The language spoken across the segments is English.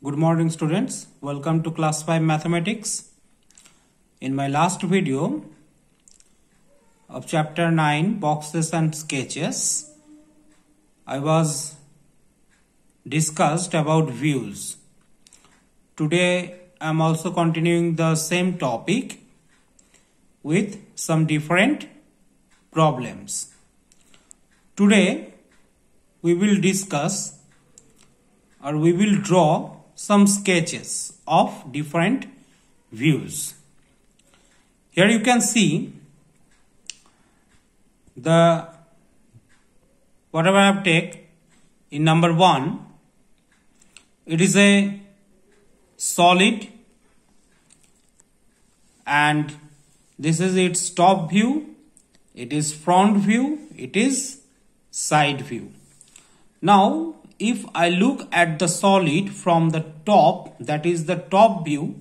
Good morning students, welcome to class 5 mathematics. In my last video of chapter 9 boxes and sketches, I was discussed about views. Today I am also continuing the same topic with some different problems. Today we will discuss or we will draw some sketches of different views. Here you can see the whatever I have taken in number 1. It is a solid and this is its top view, it is front view, it is side view. Now if I look at the solid from the top, that is the top view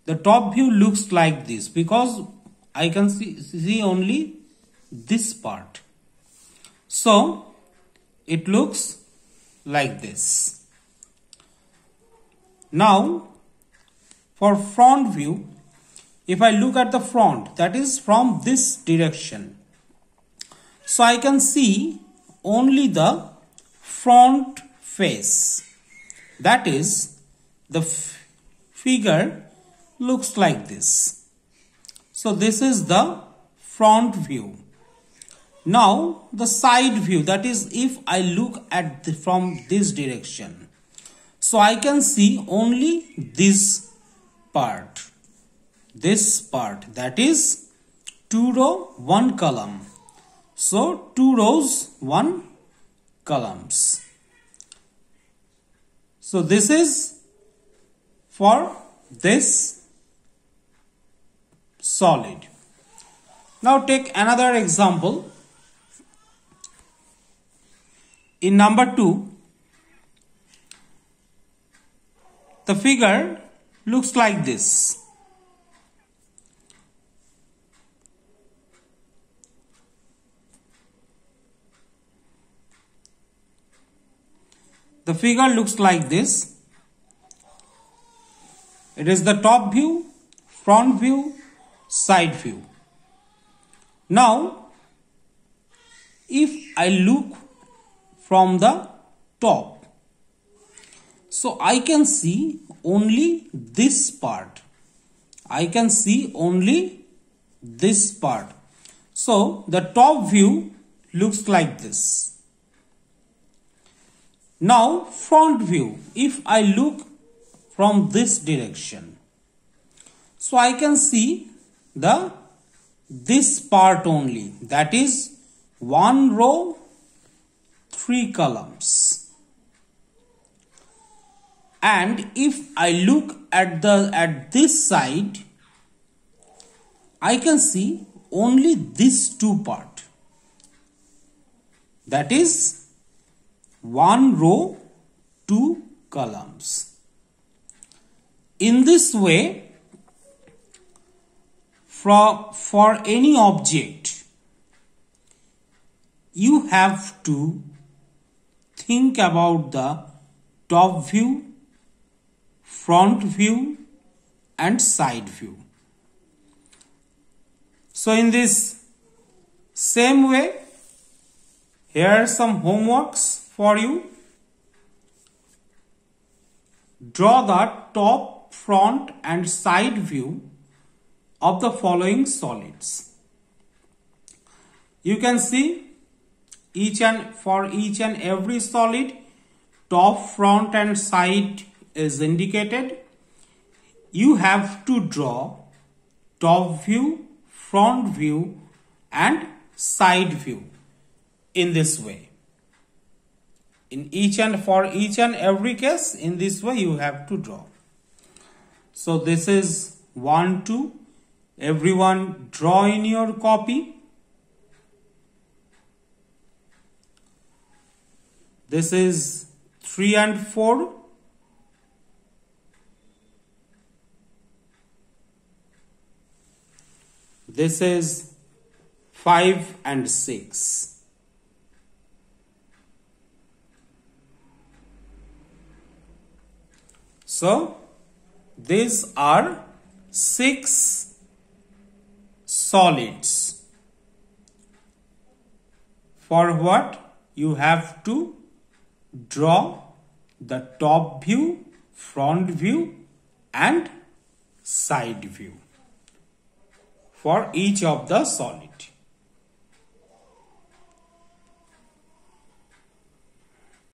looks like this because I can see only this part. So it looks like this. Now for front view, if I look at the front, that is from this direction, so I can see only the front face, that is the figure looks like this. So this is the front view. Now the side view, that is if I look at from this direction, so I can see only this part, that is 2 row 1 column. So 2 rows 1 columns. So this is for this solid. Now take another example. In number 2, the figure looks like this. The figure looks like this. It is the top view, front view, side view. Now, if I look from the top, so I can see only this part. So the top view looks like this. Now front view, if I look from this direction, so I can see this part only, that is 1 row 3 columns. And if I look at this side, I can see only this 2 part, that is 1 row 2 columns. In this way, for any object, you have to think about the top view, front view and side view. So in this same way, here are some homeworks for you. Draw the top, front and side view of the following solids. You can see for each and every solid, top, front and side is indicated. You have to draw top view, front view and side view in this way. For each and every case, in this way you have to draw. So this is 1, 2. Everyone draw in your copy. This is 3 and 4. This is 5 and 6. So these are 6 solids. For what? You have to draw the top view, front view and side view for each of the solid.